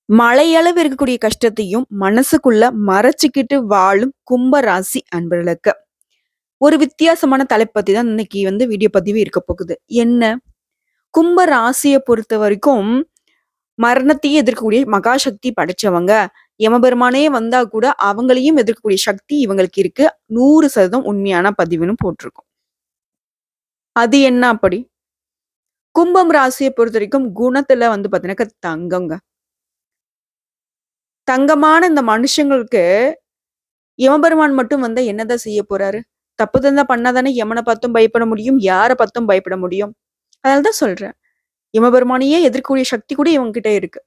மலையளவு இருக்கக்கூடிய கஷ்டத்தையும் மனசுக்குள்ள மறைச்சுக்கிட்டு வாழும் கும்ப ராசி அன்பர்களுக்கு ஒரு வித்தியாசமான தலைப்பு பத்தி தான் இன்னைக்கு வீடியோ பதிவு இருக்க போகுது. என்ன? கும்ப ராசியை பொறுத்த வரைக்கும் மரணத்தையே எதிர்க்கக்கூடிய மகாசக்தி படைச்சவங்க. யமபெருமானே வந்தா கூட அவங்களையும் எதிர்க்கக்கூடிய சக்தி இவங்களுக்கு இருக்கு. 100% உண்மையான பதிவுன்னு போட்டிருக்கும். அது என்ன அப்படி? கும்பம் ராசியை பொறுத்த வரைக்கும் குணத்துல பாத்தீங்கன்னா தங்கங்க. தங்கமான இந்த மனுஷங்களுக்கு யமபெருமான் மட்டும் வந்தா என்னதான் செய்ய போறாரு? தப்பு தண்டா பண்ணாதானே யமனை பார்த்தும் பயப்பட முடியும், யார பார்த்தும் பயப்பட முடியும். அதனாலதான் சொல்றேன். யமபெருமானையே எதிர்க்கக்கூடிய சக்தி கூட இவங்க கிட்ட இருக்கு.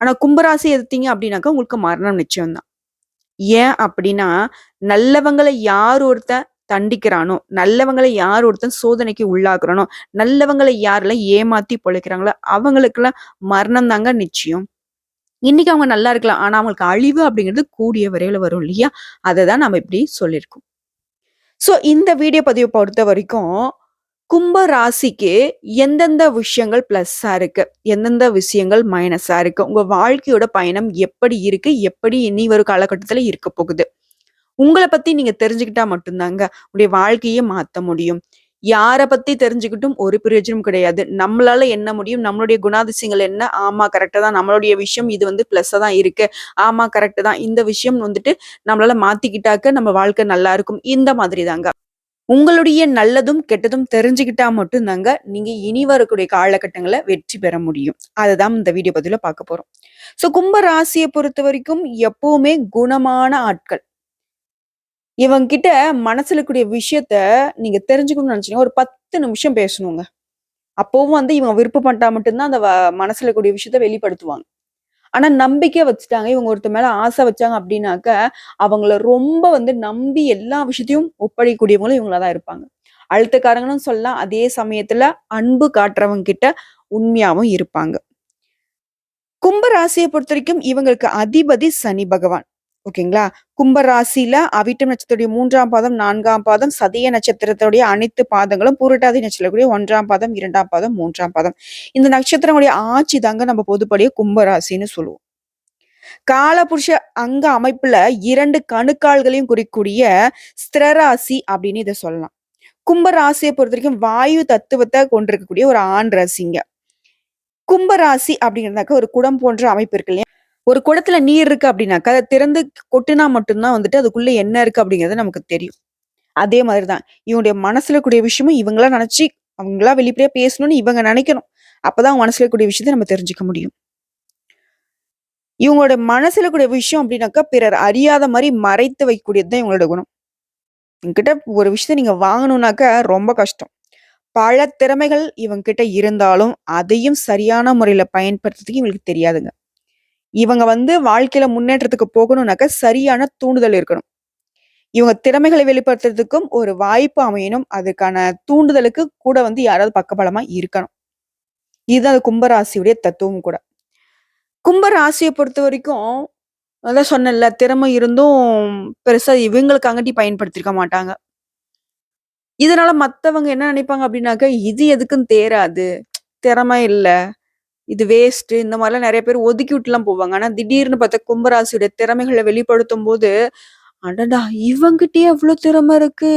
ஆனா கும்பராசி எதிர்த்தீங்க அப்படின்னாக்கா உங்களுக்கு மரணம் நிச்சயம் தான். ஏன் அப்படின்னா, நல்லவங்களை யார் ஒருத்தன் தண்டிக்கிறானோ, நல்லவங்களை யார் ஒருத்தன் சோதனைக்கு உள்ளாக்குறானோ, நல்லவங்களை யாரெல்லாம் ஏமாத்தி பொழைக்கிறாங்களோ, அவங்களுக்கெல்லாம் மரணம் தாங்க நிச்சயம். இன்னைக்கு அவங்க நல்லா இருக்கலாம். ஆனா அவங்களுக்கு அழிவு அப்படிங்கிறது கூடிய விரைவில் வரும் இல்லையா? அதை தான் நம்ம இப்படி சொல்லியிருக்கோம். ஸோ இந்த வீடியோ பதிவை பொறுத்த வரைக்கும் கும்ப ராசிக்கு எந்தெந்த விஷயங்கள் பிளஸ்ஸா இருக்கு, எந்தெந்த விஷயங்கள் மைனஸா இருக்கு, உங்க வாழ்க்கையோட பயணம் எப்படி இருக்கு, எப்படி இனி வரும் காலகட்டத்துல இருக்க போகுது, உங்களை பத்தி நீங்க தெரிஞ்சுக்கிட்டா மட்டும்தாங்க உங்களுடைய வாழ்க்கையே மாத்த முடியும். யார பத்தி தெரிஞ்சுக்கிட்டும் ஒரு பிரயோஜனம் கிடையாது. நம்மளால என்ன முடியும், நம்மளுடைய குணாதிசயங்கள் என்ன, ஆமா கரெக்டா தான் நம்மளுடைய விஷயம் இது பிளஸ்ஸா தான் இருக்கு, ஆமா கரெக்ட் தான் இந்த விஷயம் நம்மளால மாத்திக்கிட்டாக்க நம்ம வாழ்க்கை நல்லா இருக்கும். இந்த மாதிரி தாங்க உங்களுடைய நல்லதும் கெட்டதும் தெரிஞ்சுக்கிட்டா மட்டும்தாங்க நீங்க இனி வரக்கூடிய காலகட்டங்களை வெற்றி பெற முடியும். அததான் இந்த வீடியோ பதிவுல பார்க்க போறோம். சோ கும்ப ராசியை பொறுத்த வரைக்கும் எப்பவுமே குணமான ஆட்கள். இவங்க கிட்ட மனசுல இருக்கக்கூடிய விஷயத்த நீங்க தெரிஞ்சுக்கணும்னு நினைச்சீங்கன்னா ஒரு 10 நிமிஷம் பேசணுங்க. அப்பவும் இவங்க விருப்பப்பட்டா மட்டும்தான் அந்த மனசுல இருக்கக்கூடிய விஷயத்த வெளிப்படுத்துவாங்க. ஆனா நம்பிக்கை வச்சுட்டாங்க, இவங்க ஒருத்தர் மேல ஆசை வச்சாங்க அப்படின்னாக்க அவங்கள ரொம்ப நம்பி எல்லா விஷயத்தையும் ஒப்படைக்கக்கூடியவங்களும் இவங்களா இருப்பாங்க. அழுத்தக்காரங்களும் சொல்லலாம், அதே சமயத்துல அன்பு காட்டுறவங்க கிட்ட உண்மையாவும் இருப்பாங்க. கும்ப ராசியை பொறுத்த வரைக்கும் இவங்களுக்கு அதிபதி சனி பகவான். ஓகேங்களா? கும்ப ராசியில அவிட்டம் நட்சத்திரத்துடைய 3ஆம் பாதம், 4ஆம் பாதம், சதய நட்சத்திரத்துடைய அனைத்து பாதங்களும், பூரட்டாதி நட்சத்திரத்துடைய 1ஆம் பாதம், 2ஆம் பாதம், 3ஆம் பாதம். இந்த நட்சத்திரங்களுடைய ஆட்சி தாங்க நம்ம பொதுப்படியா கும்ப ராசின்னு சொல்லுவோம். காலபுருஷ அங்க அமைப்புல 2 கணுக்கால்களையும் குறிக்கூடிய ஸ்திரராசி அப்படின்னு இதை சொல்லலாம். கும்ப ராசியை பொறுத்த வரைக்கும் வாயு தத்துவத்தை கொண்டிருக்கக்கூடிய ஒரு ஆண் ராசிங்க. கும்ப ராசி அப்படிங்கிறதாக்க ஒரு குடம் போன்ற அமைப்பு இருக்கு இல்லையா? ஒரு குடத்துல நீர் இருக்கு அப்படின்னாக்கா அதை திறந்து கொட்டினா மட்டும்தான் அதுக்குள்ள என்ன இருக்கு அப்படிங்கிறது நமக்கு தெரியும். அதே மாதிரிதான் இவங்களுடைய மனசுல கூடிய விஷயமும் இவங்களா நினைச்சு அவங்களா வெளிப்படையா பேசணும்னு இவங்க நினைக்கணும். அப்பதான் அவங்க மனசுல கூடிய விஷயத்தை நம்ம தெரிஞ்சுக்க முடியும். இவங்களோட மனசுல கூடிய விஷயம் அப்படின்னாக்கா பிறர் அறியாத மாதிரி மறைத்து வைக்கக்கூடியதுதான் இவங்களோட குணம். என்கிட்ட ஒரு விஷயத்த நீங்க வாங்கணும்னாக்க ரொம்ப கஷ்டம். பல திறமைகள் இவங்க கிட்ட இருந்தாலும் அதையும் சரியான முறையில பயன்படுத்துறதுக்கு இவங்களுக்கு தெரியாதுங்க. இவங்க வாழ்க்கையில முன்னேற்றத்துக்கு போகணும்னாக்க சரியான தூண்டுதல் இருக்கணும். இவங்க திறமைகளை வெளிப்படுத்துறதுக்கும் ஒரு வாய்ப்பு அமையணும். அதுக்கான தூண்டுதலுக்கு கூட யாராவது பக்கபலமா இருக்கணும். இதுதான் அது கும்பராசியுடைய தத்துவம் கூட. கும்ப ராசியை பொறுத்த வரைக்கும் அதான் சொன்னேன்ல, திறமை இருந்தும் பெருசா இவங்களுக்காண்டி பயன்படுத்தியிருக்க மாட்டாங்க. இதனால மத்தவங்க என்ன நினைப்பாங்க அப்படின்னாக்க, இது எதுக்குன்னு தேராது. திறமை இல்ல. இது வேஸ்ட். இந்த மாதிரிலாம் நெறைய பேர் ஒதுக்கி விட்டுலாம் போவாங்க. ஆனா திடீர்னு பார்த்தா கும்பராசியுடைய திறமைகள வெளிப்படுத்தும்போது, அடடா! இவங்கிட்டயே அவ்ளோ திறமை இருக்கு.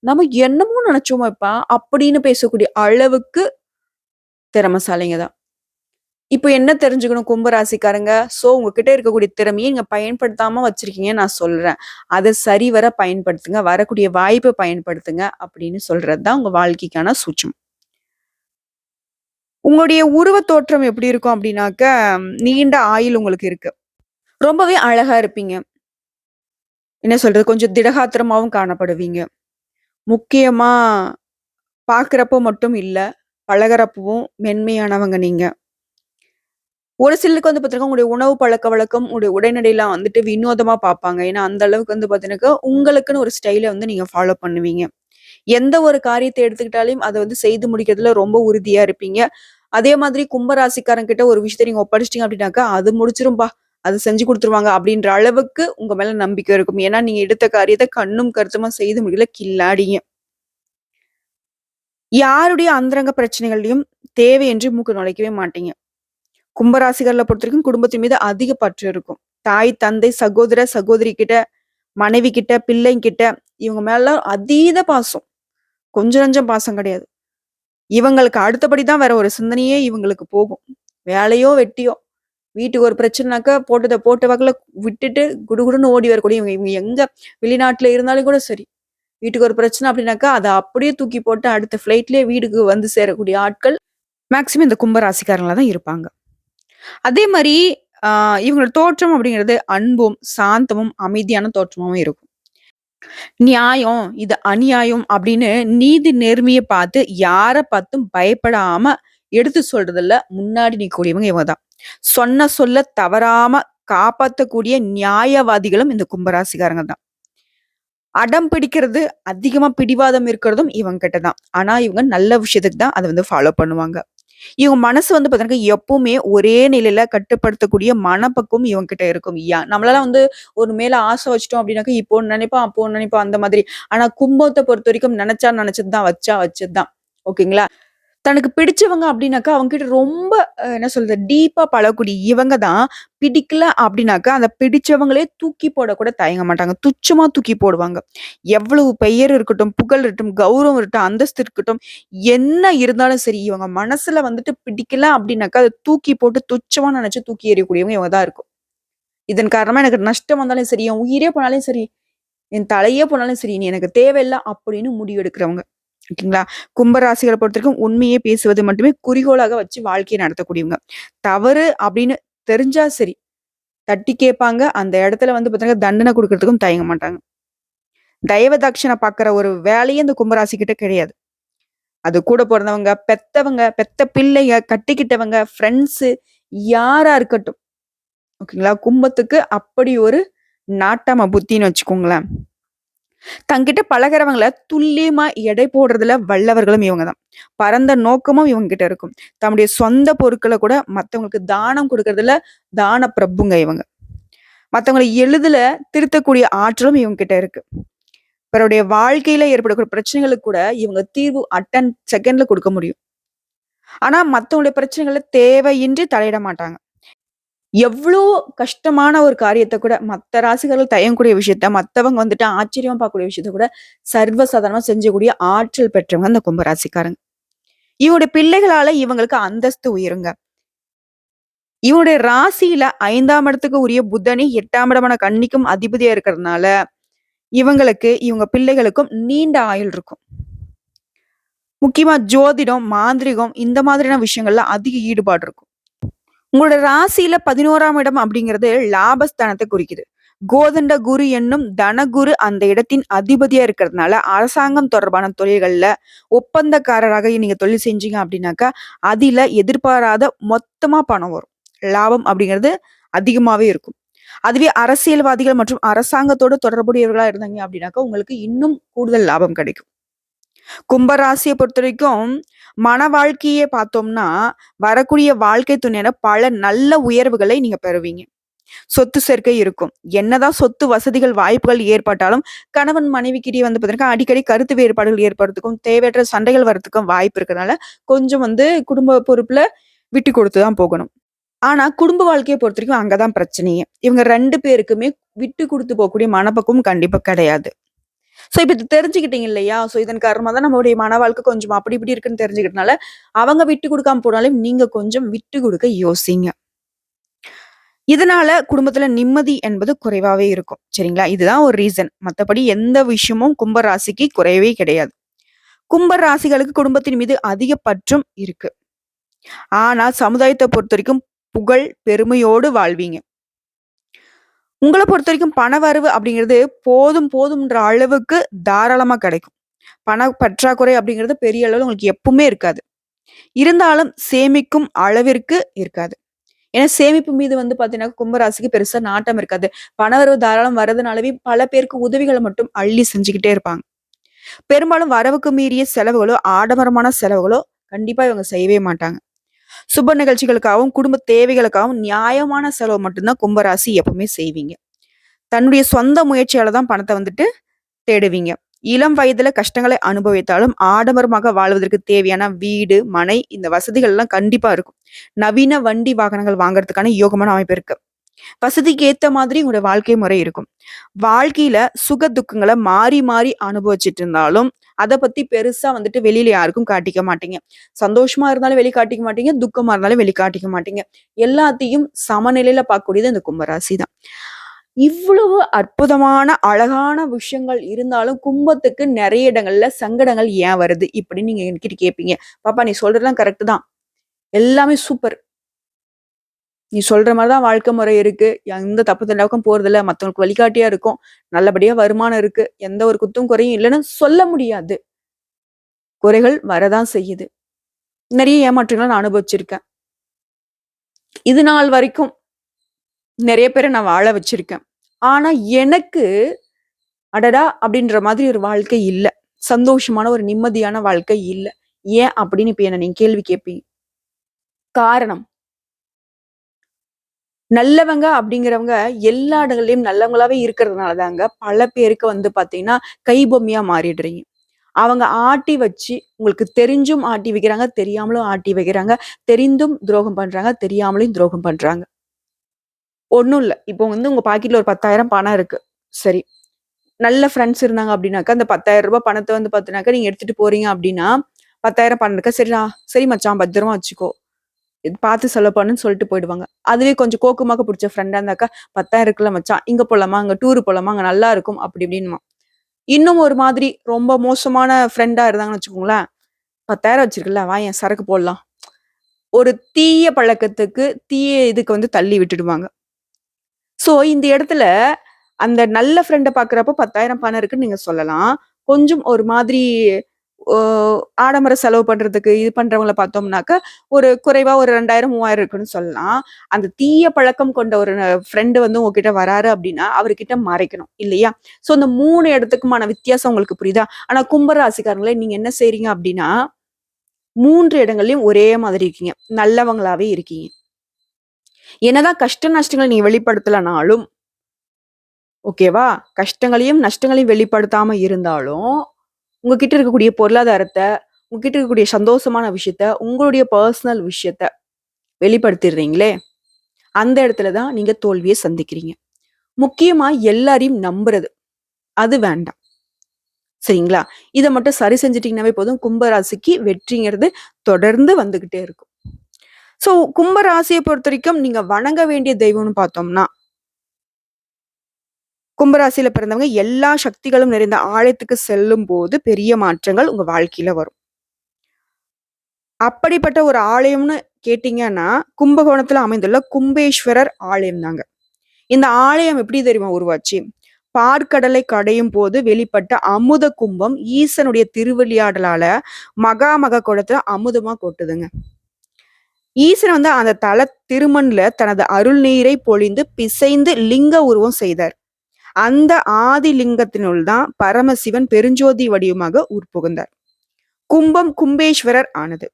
நம்ம என்னமோ நெனைச்சோமேப்பா! அப்படின்னு பேசக்கூடிய அளவுக்கு திறமைசாலிங்க தான். இப்ப என்ன தெரிஞ்சுக்கணும் கும்பராசிக்காரங்க? சோ உங்ககிட்ட இருக்கக்கூடிய திறமைய நீங்க பயன்படுத்தாம வச்சிருக்கீங்கன்னு நான் சொல்றேன். அத சரிவர பயன்படுத்துங்க. வரக்கூடிய வாய்ப்ப பயன்படுத்துங்க அப்படின்னு சொல்றது தான் உங்க வாழ்க்கைக்கான சூட்சுமம். உங்களுடைய உருவ தோற்றம் எப்படி இருக்கும் அப்படின்னாக்க, நீண்ட ஆயுள் உங்களுக்கு இருக்கு. ரொம்பவே அழகா இருப்பீங்க. என்ன சொல்றது? கொஞ்சம் திடகாத்திரமாவும் காணப்படுவீங்க. முக்கியமா பார்க்கிறப்போ மட்டும் இல்ல, பழகுறப்பவும் மென்மையானவங்க நீங்க. ஒரு சிலருக்கு பார்த்தீங்கன்னா, உங்களுடைய உணவு பழக்கவழக்கம், உங்களுடைய உடைநடைலாம் வினோதமா பார்ப்பாங்க. ஏன்னா, அந்த அளவுக்கு பார்த்தீங்கன்னாக்கா, உங்களுக்குன்னு ஒரு ஸ்டைல நீங்க ஃபாலோ பண்ணுவீங்க. எந்த ஒரு காரியத்த எடுத்துக்கிட்டாலும் அத செய்து முடிக்கிறதுல ரொம்ப உறுதியா இருப்பீங்க. அதே மாதிரி கும்பராசிக்காரங்க கிட்ட ஒரு விஷயத்த நீங்க ஒப்படைச்சிட்டீங்க அப்படின்னாக்கா, "அது முடிச்சிரும்பா. அது செஞ்சு குடுத்துருவாங்க." அப்படின்ற அளவுக்கு உங்க மேல நம்பிக்கை இருக்கும். ஏன்னா, நீங்க எடுத்த காரியத்த கண்ணும் கருத்துமா செய்து முடிக்கல கில்லாடிங்க. யாருடைய அந்தரங்க பிரச்சனைகள்லயும் தேவையின்றி மூக்கு நுழைக்கவே மாட்டீங்க. கும்பராசிகர்ல பொறுத்தவரைக்கும் குடும்பத்தின் மீது அதிக பற்று இருக்கும். தாய், தந்தை, சகோதர, சகோதரி கிட்ட, மனைவி கிட்ட, பிள்ளைங்கிட்ட இவங்க மேலலாம் அதீத பாசம். கொஞ்சம் நஞ்சம் பாசம் கிடையாது. இவங்களுக்கு அடுத்தபடி தான் வேற ஒரு சிந்தனையே இவங்களுக்கு போகும். வேலையோ, வெட்டியோ, வீட்டுக்கு ஒரு பிரச்சனைனாக்கா போட்டத போட்ட வாக்குல விட்டுட்டு குடுகுடுன்னு ஓடி வரக்கூடிய இவங்க இவங்க எங்க வெளிநாட்டுல இருந்தாலும் கூட சரி. வீட்டுக்கு ஒரு பிரச்சனை அப்படின்னாக்கா, அத அப்படியே தூக்கி போட்டு அடுத்த ஃப்ளைட்லயே வீட்டுக்கு வந்து சேரக்கூடிய ஆட்கள் மேக்ஸிமம் இந்த கும்ப ராசிக்காரங்களா தான் இருப்பாங்க. அதே மாரி ஆ இவங்களோட தோற்றம் அப்படிங்கிறது அன்பும், சாந்தமும், அமைதியான தோற்றமாவும் இருக்கும். நியாயம், இது அநியாயம் அப்படின்னு நீதி நேர்மைய பார்த்து யார பார்த்தும் பயப்படாம எடுத்து சொல்றதுல முன்னாடி நிக்கக்கூடியவங்க இவங்க தான். சொன்ன சொல்ல தவறாம காப்பாத்தக்கூடிய நியாயவாதிகளும் இந்த கும்பராசிக்காரங்க தான். அடம் பிடிக்கிறது, அதிகமா பிடிவாதம் இருக்கிறதும் இவங்க கிட்ட தான். ஆனா இவங்க நல்ல விஷயத்துக்கு தான் அத வந்து ஃபாலோ பண்ணுவாங்க. இவங்க மனசு வந்து பார்த்தீங்கன்னா, எப்பவுமே ஒரே நிலையில கட்டுப்படுத்தக்கூடிய மனப்பக்குவம் இவங்க கிட்ட இருக்கும். நம்மளால வந்து ஒரு மேல ஆசை வச்சுட்டோம் அப்படின்னாக்கா, இப்போ ஒண்ணு நினைப்பான், அப்போ ஒண்ணு நினைப்பான் அந்த மாதிரி. ஆனா கும்பத்த பொறுத்தவரைக்கும் நினைச்சா நினைச்சது தான், வச்சா வச்சது தான். ஓகேங்களா? தனக்கு பிடிச்சவங்க அப்படின்னாக்கா, அவங்ககிட்ட ரொம்ப என்ன சொல்றது? டீப்பா பழகக்கூடிய இவங்க தான், பிடிக்கல அப்படின்னாக்கா, அந்த பிடிச்சவங்களே தூக்கி போடக்கூட தயங்க மாட்டாங்க. துச்சமா தூக்கி போடுவாங்க. எவ்வளவு பெயர் இருக்கட்டும், புகழ் இருக்கட்டும், கௌரவம் இருக்கட்டும், அந்தஸ்து இருக்கட்டும், என்ன இருந்தாலும் சரி, இவங்க மனசுல வந்துட்டு பிடிக்கல அப்படின்னாக்கா, அத தூக்கி போட்டு துச்சமா நெனச்சு தூக்கி எறியக்கூடியவங்க இவங்க தான் இருக்கும். இதன் காரணமா எனக்கு நஷ்டம் வந்தாலும் சரி, என் உயிரே போனாலும் சரி, என் தலையே போனாலும் சரி, "நீ எனக்கு தேவையில்ல" அப்படின்னு முடிவு எடுக்கிறவங்க. ஓகேங்களா? கும்பராசிகள பொறுத்தவரைக்கும் உண்மையே பேசுவது மட்டுமே குறிக்கோளாக வச்சு வாழ்க்கைய நடத்தக்கூடியவங்க. தவறு அப்படின்னு தெரிஞ்சா சரி, தட்டி கேட்பாங்க. அந்த இடத்துல வந்து பார்த்தீங்கன்னா, தண்டனை குடுக்கறதுக்கும் தயங்க மாட்டாங்க. தயவ தாட்சணை பார்க்குற ஒரு வேலையே இந்த கும்பராசி கிட்ட கிடையாது. அது கூட பொறந்தவங்க, பெத்தவங்க, பெத்த பிள்ளைங்க, கட்டிக்கிட்டவங்க, ஃப்ரெண்ட்ஸு யாரா இருக்கட்டும். ஓகேங்களா? கும்பத்துக்கு அப்படி ஒரு நாட்டாம புத்தின்னு வச்சுக்கோங்களேன். தங்கிட்ட பழகுறவங்கள துல்லியமா எடை போடுறதுல வல்லவர்களும் இவங்க தான். பரந்த நோக்கமும் இவங்க கிட்ட இருக்கும். தம்முடைய சொந்த பொருட்கள கூட மத்தவங்களுக்கு தானம் குடுக்கறதுல தான பிரபுங்க இவங்க. மத்தவங்கள எளிதில திருத்தக்கூடிய ஆற்றலும் இவங்க கிட்ட இருக்கு. பிறருடைய வாழ்க்கையில ஏற்படக்கூடிய பிரச்சனைகளுக்கு கூட இவங்க தீர்வு செகண்ட்ல குடுக்க முடியும். ஆனா மத்தவங்களுடைய பிரச்சனைகள்ல தேவையின்றி தலையிட மாட்டாங்க. எவ்ளோ கஷ்டமான ஒரு காரியத்த கூட மத்த ராசிகள் தயங்கக்கூடிய விஷயத்த, மத்தவங்க வந்துட்டு ஆச்சரியமா பார்க்கக்கூடிய விஷயத்த கூட சர்வ சாதாரணமா செஞ்சக்கூடிய ஆற்றல் பெற்றவங்க அந்த கும்ப ராசிக்காரங்க. இவங்களுடைய பிள்ளைகளால இவங்களுக்கு அந்தஸ்து உயருங்க. இவனுடைய ராசியில 5ஆம் இடத்துக்கு உரிய புதனி 8ஆம் இடமான கன்னிக்கும் அதிபதியா இருக்கிறதுனால, இவங்களுக்கு, இவங்க பிள்ளைகளுக்கும் நீண்ட ஆயுள் இருக்கும். முக்கியமா ஜோதிடம், மாந்திரிகம் இந்த மாதிரியான விஷயங்கள்ல அதிக ஈடுபாடு இருக்கும். உங்களோட ராசியில 11ஆம் இடம் அப்படிங்கிறது லாபஸ்தானத்தை குறிக்குது. கோதண்ட குரு என்னும் தனகுரு அந்த இடத்தின் அதிபதியா இருக்கிறதுனால அரசாங்கம் தொடர்பான தொழில்கள்ல ஒப்பந்தக்காரராக நீங்க தொழில் செஞ்சீங்க அப்படின்னாக்கா அதில எதிர்பாராத மொத்தமா பணம் வரும். லாபம் அப்படிங்கிறது அதிகமாவே இருக்கும். அதுவே அரசியல்வாதிகள் மற்றும் அரசாங்கத்தோடு தொடர்புடையவர்களா இருந்தாங்க அப்படின்னாக்கா உங்களுக்கு இன்னும் கூடுதல் லாபம் கிடைக்கும். கும்பராசியை பொறுத்தவரைக்கும் மன வாழ்க்கையே பார்த்தோம்னா வரக்கூடிய வாழ்க்கை துணையில பல நல்ல உயர்வுகளை நீங்க பெறுவீங்க. சொத்து சேர்க்கை இருக்கும். என்னதான் சொத்து வசதிகள் வாய்ப்புகள் ஏற்பட்டாலும் கணவன் மனைவிக்கிட்டயே வந்து பார்த்தீங்கன்னா அடிக்கடி கருத்து வேறுபாடுகள் ஏற்படுறதுக்கும் தேவையற்ற சண்டைகள் வர்றதுக்கும் வாய்ப்பு இருக்கிறதுனால கொஞ்சம் வந்து குடும்ப பொறுப்புல விட்டு கொடுத்து தான் போகணும். ஆனா குடும்ப வாழ்க்கையை பொறுத்தவரைக்கும் அங்கதான் பிரச்சனையே. இவங்க 2 பேருக்குமே விட்டு குடுத்து போகக்கூடிய மனப்பக்குவம் கண்டிப்பா கிடையாது. சோ, இப்ப இது தெரிஞ்சுக்கிட்டீங்க இல்லையா? சோ, இதன் காரணமா தான் நம்மளுடைய மன வாழ்க்கை கொஞ்சம் அப்படி இப்படி இருக்குன்னு தெரிஞ்சுக்கிட்டனால, அவங்க விட்டு குடுக்காம போனாலும், நீங்க கொஞ்சம் விட்டு குடுக்க யோசிங்க. இதனால குடும்பத்துல நிம்மதி என்பது குறைவாவே இருக்கும். சரிங்களா? இதுதான் ஒரு ரீசன். மத்தபடி எந்த விஷயமும் கும்ப ராசிக்கு குறையவே கிடையாது. கும்ப ராசிகளுக்கு குடும்பத்தின் மீது அதிக பற்றும் இருக்கு. ஆனா, சமுதாயத்த பொறுத்தவரைக்கும் புகழ், பெருமையோடு வாழ்வீங்க. உங்கள பொறுத்தவரைக்கும் பணவரவு அப்படிங்கிறது போதும் போதும்ன்ற அளவுக்கு தாராளமா கிடைக்கும். பண பற்றாக்குறை அப்படிங்கிறது பெரிய அளவுல உங்களுக்கு எப்பவுமே இருக்காது. இருந்தாலும் சேமிக்கும் அளவிற்கு இருக்காது. ஏன்னா சேமிப்பு மீது வந்து பார்த்தீங்கன்னா, கும்பராசிக்கு பெருசா நாட்டம் இருக்காது. பணவரவு தாராளம் வரதுனாலவே பல பேருக்கு உதவிகள மட்டும் அள்ளி செஞ்சுக்கிட்டே இருப்பாங்க. பெரும்பாலும் வரவுக்கு மீறிய செலவுகளோ, ஆடம்பரமான செலவுகளோ கண்டிப்பா இவங்க செய்யவே மாட்டாங்க. சுப நிகழ்ச்சிகளுக்காகவும், குடும்ப தேவைகளுக்காகவும் நியாயமான செலவு மட்டும் தான் கும்பராசி எப்பவுமே செய்வீங்க. தன்னுடைய சொந்த முயற்சியால தான் பணத்த வந்துட்டு தேடுவீங்க. இளம் வயதுல கஷ்டங்களை அனுபவித்தாலும் ஆடம்பரமாக வாழ்வதற்கு தேவையான வீடு, மனை இந்த வசதிகள் எல்லாம் கண்டிப்பா இருக்கும். நவீன வண்டி வாகனங்கள் வாங்குறதுக்கான யோகமான அமைப்பு இருக்கு. வசதிக்கு ஏத்த மாதிரி உங்களோட வாழ்க்கை முறை இருக்கும். வாழ்க்கையில சுக துக்கங்களை மாறி மாறி அனுபவிச்சுட்டு இருந்தாலும் அதை பத்தி பெருசா வந்துட்டு வெளியில யாருக்கும் காட்டிக்க மாட்டீங்க. சந்தோஷமா இருந்தாலும் வெளி காட்டிக்க மாட்டீங்க, துக்கமா இருந்தாலும் வெளி காட்டிக்க மாட்டீங்க. எல்லாத்தையும் சமநிலையில பார்க்கக்கூடியது இந்த கும்பராசி தான். இவ்வளவு அற்புதமான அழகான விஷயங்கள் இருந்தாலும் கும்பத்துக்கு நிறைய இடங்கள்ல சங்கடங்கள் ஏன் வருது இப்படின்னு நீங்க என்கிட்ட கேட்பீங்க. பாப்பா நீ சொல்றதெல்லாம் கரெக்ட் தான், எல்லாமே சூப்பர், நீ சொல்ற மாதிரிதான் வாழ்க்கை முறை இருக்கு, எந்த தப்பு தண்டாவுக்கும் போறது இல்ல, மத்தவங்களுக்கு வழிகாட்டியா இருக்கும், நல்லபடியா வருமானம் இருக்கு, எந்த ஒரு குத்தும் குறையும் இல்லைன்னு சொல்ல முடியாது. குறைகள் வரதான் செய்யுது. நிறைய ஏமாற்றங்களை நான் அனுபவிச்சிருக்கேன். இது நாள் வரைக்கும் நிறைய பேரை நான் வாழ வச்சிருக்கேன். ஆனா எனக்கு அடடா அப்படின்ற மாதிரி ஒரு வாழ்க்கை இல்ல, சந்தோஷமான ஒரு நிம்மதியான வாழ்க்கை இல்ல. ஏன் அப்படின்னு இப்ப என்ன நீங்க கேள்வி கேட்பீங்க. காரணம், நல்லவங்க அப்படிங்கிறவங்க எல்லா இடங்கள்லயும் நல்லவங்களாவே இருக்கிறதுனாலதாங்க பல பேருக்கு வந்து பாத்தீங்கன்னா கைபொம்மையா மாறிடுறீங்க. அவங்க ஆட்டி வச்சு உங்களுக்கு தெரிஞ்சும் ஆட்டி வைக்கிறாங்க, தெரியாமலும் ஆட்டி வைக்கிறாங்க, தெரிந்தும் துரோகம் பண்றாங்க, தெரியாமலும் துரோகம் பண்றாங்க. ஒண்ணும் இல்ல, இப்போ வந்து உங்க பாக்கெட்ல ஒரு 10,000 பணம் இருக்கு, சரி, நல்ல ஃப்ரெண்ட்ஸ் இருந்தாங்க அப்படின்னாக்கா அந்த 10,000 ரூபாய் பணத்தை வந்து பாத்தீங்கன்னாக்கா நீங்க எடுத்துட்டு போறீங்க அப்படின்னா 10,000 பணம் இருக்கா, சரிடா சரி மச்சான் பத்திரமா வச்சுக்கோ, இது பார்த்து செலவு பண்ணுன்னு சொல்லிட்டு போயிடுவாங்க. அதுவே கொஞ்சம் கோக்குமாக்க பிடிச்ச ஃப்ரெண்டா இருந்தாக்கா 10,000 இருக்குல்ல மச்சான், இங்க போலாமா, அங்க டூர் போலாமா, அங்க நல்லா இருக்கும் அப்படி இப்படின்னுமா. இன்னும் ஒரு மாதிரி ரொம்ப மோசமான ஃப்ரெண்டா இருந்தாங்கன்னு வச்சுக்கோங்களேன், 10,000 வச்சிருக்கல வா என் சரக்கு போடலாம், ஒரு தீய பழக்கத்துக்கு தீய இதுக்கு வந்து தள்ளி விட்டுடுவாங்க. சோ இந்த இடத்துல அந்த நல்ல ஃப்ரெண்ட பாக்குறப்போ 10,000 பணம் இருக்குன்னு நீங்க சொல்லலாம். கொஞ்சம் ஒரு மாதிரி ஓ ஆடம்பர செலவு பண்றதுக்கு இது பண்றவங்கள பார்த்தோம்னாக்க, ஒரு குறைவா ஒரு 2,000, 3,000 இருக்குன்னு சொல்லலாம். அந்த தீய பழக்கம் கொண்ட ஒரு ஃப்ரெண்ட் வந்து உங்ககிட்ட வராரு அப்படின்னா, அவர்கிட்ட மறைக்கணும் இல்லையா? சோ இந்த 3 இடத்துக்குமான வித்தியாசம் உங்களுக்கு புரியுதா? ஆனா கும்ப ராசிக்காரங்களே நீங்க என்ன செய்றீங்க அப்படின்னா, 3 இடங்கள்லயும் ஒரே மாதிரி இருக்கீங்க. நல்லவங்களாவே இருக்கீங்க. என்னதான் கஷ்ட நஷ்டங்கள நீங்க வெளிப்படுத்தலனாலும், ஓகேவா? கஷ்டங்களையும், நஷ்டங்களையும் வெளிப்படுத்தாம இருந்தாலும், உங்ககிட்ட இருக்கக்கூடிய பொருளாதாரத்த, உங்ககிட்ட இருக்கக்கூடிய சந்தோஷமான விஷயத்த, உங்களுடைய பர்சனல் விஷயத்த வெளிப்படுத்திடுறீங்களே, அந்த இடத்துல தான் நீங்க தோல்விய சந்திக்கிறீங்க. முக்கியமா எல்லாரையும் நம்புறது, அது வேண்டாம். சரிங்களா? இத மட்டும் சரி செஞ்சுட்டீங்கன்னாவே போதும். கும்ப ராசிக்கு வெற்றிங்கிறது தொடர்ந்து வந்துகிட்டே இருக்கும். சோ கும்ப ராசிய பொறுத்தவரைக்கும் நீங்க வணங்க வேண்டிய தெய்வம்னு பார்த்தோம்னா, கும்பராசியில பிறந்தவங்க எல்லா சக்திகளும் நிறைந்த ஆலயத்துக்கு செல்லும்போது பெரிய மாற்றங்கள் உங்க வாழ்க்கையில வரும். அப்படிப்பட்ட ஒரு ஆலயம்னு கேட்டீங்கன்னா, கும்பகோணத்துல அமைந்துள்ள கும்பேஸ்வரர் ஆலயம் தாங்க. இந்த ஆலயம் எப்படி தெரியுமா உருவாச்சு? பாற்கடலை கடையும் போது வெளிப்பட்ட அமுத கும்பம் ஈசனுடைய திருவிளையாடலால மகாமக குடத்துல அமுதமா கொட்டுதுங்க. ஈசன் வந்து அந்த தல திருமண்ல தனது அருள் நீரை பொழிந்து பிசைந்து லிங்க உருவம் செய்தார். அந்த ஆதி லிங்கத்தினுள் தான் பரமசிவன் பெருஞ்சோதி வடிவமாக உட்புகுந்தார். கும்பம் கும்பேஸ்வரர் ஆனது.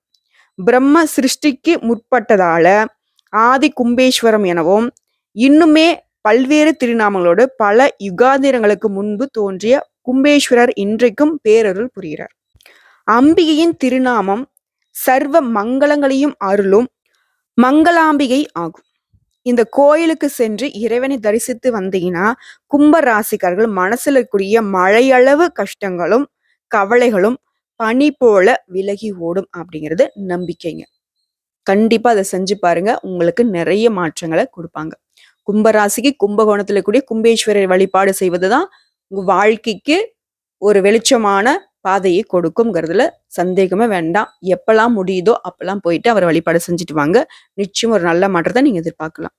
பிரம்ம சிருஷ்டிக்கு முற்பட்டதால ஆதி கும்பேஸ்வரம் எனவும், இன்னுமே பல்வேறு திருநாமங்களோடு பல யுகாந்திரங்களுக்கு முன்பு தோன்றிய கும்பேஸ்வரர் இன்றைக்கும் பேரருள் புரிகிறார். அம்பிகையின் திருநாமம் சர்வ மங்களங்களையும் அருளும் மங்களாம்பிகை ஆகும். இந்த கோயிலுக்கு சென்று இறைவனை தரிசித்து வந்தீங்கன்னா, கும்ப ராசிக்காரர்கள் மனசுல இருக்கக்கூடிய மழையளவு கஷ்டங்களும் கவலைகளும் பனி போல விலகி ஓடும் அப்படிங்கிறது நம்பிக்கைங்க. கண்டிப்பா அதை செஞ்சு பாருங்க, உங்களுக்கு நிறைய மாற்றங்களை கொடுப்பாங்க. கும்பராசிக்கு கும்பகோணத்துல கூடிய கும்பேஸ்வரர் வழிபாடு செய்வதுதான் உங்க வாழ்க்கைக்கு ஒரு வெளிச்சமான பாதையை கொடுக்கும்ங்கிறதுல சந்தேகமே வேண்டாம். எப்பெல்லாம் முடியுதோ அப்பெல்லாம் போயிட்டு அவர் வழிபாடு செஞ்சுட்டு வாங்க. நிச்சயம் ஒரு நல்ல மாற்றத்தை நீங்க எதிர்பார்க்கலாம்.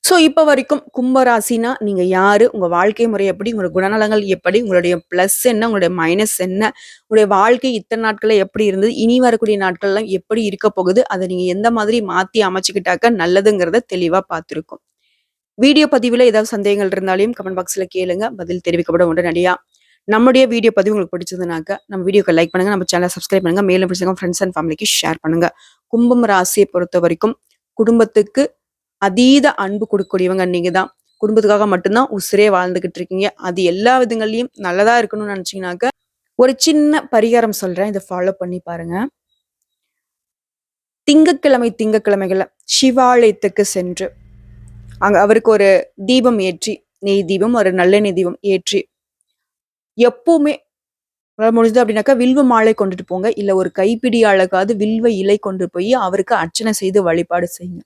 சோ இப்ப வரைக்கும் கும்பராசினா நீங்க யாரு, உங்க வாழ்க்கை முறை எப்படி, உங்களோட குணநலங்கள் எப்படி, உங்களுடைய பிளஸ் என்ன, உங்களுடைய மைனஸ் என்ன, உங்களுடைய வாழ்க்கை இத்தனை நாட்கள்ல எப்படி இருந்தது, இனி வரக்கூடிய நாட்கள்லாம் எப்படி இருக்க போகுது, அதை நீங்க எந்த மாதிரி மாத்தி அமைச்சுக்கிட்டாக்க நல்லதுங்கிறத தெளிவா பார்த்திருக்கோம். வீடியோ பதிவுல ஏதாவது சந்தேகங்கள் இருந்தாலும் கமெண்ட் பாக்ஸ்ல கேளுங்க, பதில் தெரிவிக்கப்பட உடனடியா. நம்முடைய வீடியோ பதிவு உங்களுக்கு பிடிச்சதுனாக்க நம்ம வீடியோக்கு லைக் பண்ணுங்க, நம்ம சேனலை சப்ஸ்கிரைப் பண்ணுங்க, மேலும் பிடிச்சவங்க ஃப்ரெண்ட்ஸ் அண்ட் ஃபேமிலிக்கு ஷேர் பண்ணுங்க. கும்பம் ராசியை பொறுத்த வரைக்கும் குடும்பத்துக்கு அதீத அன்பு கொடுக்கக்கூடியவங்க நீங்க தான். குடும்பத்துக்காக மட்டும்தான் உசிரே வாழ்ந்துகிட்டு இருக்கீங்க. அது எல்லா விதங்கள்லயும் நல்லதா இருக்கணும்னு நினைச்சீங்கன்னாக்க, ஒரு சின்ன பரிகாரம் சொல்றேன். இத ஃபாலோ பண்ணி பாருங்க. திங்கட்கிழமைகள்ல சிவாலயத்துக்கு சென்று, அங்க அவருக்கு ஒரு தீபம் ஏற்றி, நெய் தீபம், ஒரு நல்லெண்ணெய் தீபம் ஏற்றி, எப்பவுமே முடிஞ்சது அப்படின்னாக்கா வில்வ மாலை கொண்டுட்டு போங்க. இல்ல ஒரு கைப்பிடி அளவுக்காவது வில்வ இலை கொண்டு போய் அவருக்கு அர்ச்சனை செய்து வழிபாடு செய்யுங்க.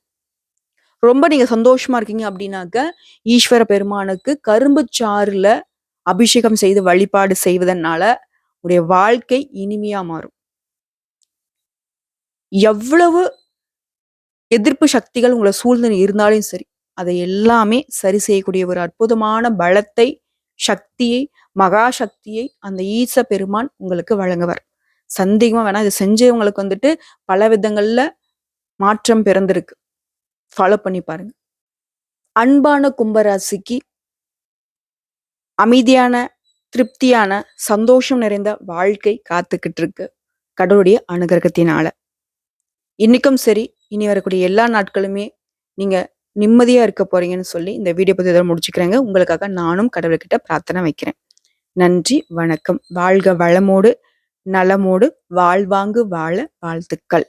ரொம்ப நீங்க சந்தோஷமா இருக்கீங்க அப்படின்னாக்க, ஈஸ்வர பெருமானுக்கு கரும்பு சாறுல அபிஷேகம் செய்து வழிபாடு செய்வதனால உடைய வாழ்க்கை இனிமையா மாறும். எவ்வளவு எதிர்ப்பு சக்திகள் உங்களை சூழ்ந்து இருந்தாலும் சரி, அதை எல்லாமே சரி செய்யக்கூடிய ஒரு அற்புதமான பலத்தை, சக்தியை, மகா சக்தியை அந்த ஈச பெருமான் உங்களுக்கு வழங்குவார். சந்தேகமா வேணாம். இதை செஞ்சவங்களுக்கு வந்துட்டு பல விதங்கள்ல மாற்றம் பிறந்திருக்கு. ஃபாலோ பண்ணி பாருங்க. அன்பான கும்பராசிக்கு அமைதியான, திருப்தியான, சந்தோஷம் நிறைந்த வாழ்க்கை காத்துக்கிட்டு இருக்கு கடவுளுடைய அனுகிரகத்தினால. இன்னைக்கும் சரி, இனி வரக்கூடிய எல்லா நாட்களுமே நீங்க நிம்மதியா இருக்க போறீங்கன்னு சொல்லி இந்த வீடியோ பத்தி இதோட முடிச்சுக்கிறேங்க. உங்களுக்காக நானும் கடவுள்கிட்ட பிரார்த்தனை வைக்கிறேன். நன்றி, வணக்கம். வாழ்க வளமோடு, நலமோடு, வாழ்வாங்கு வாழ வாழ்த்துக்கள்.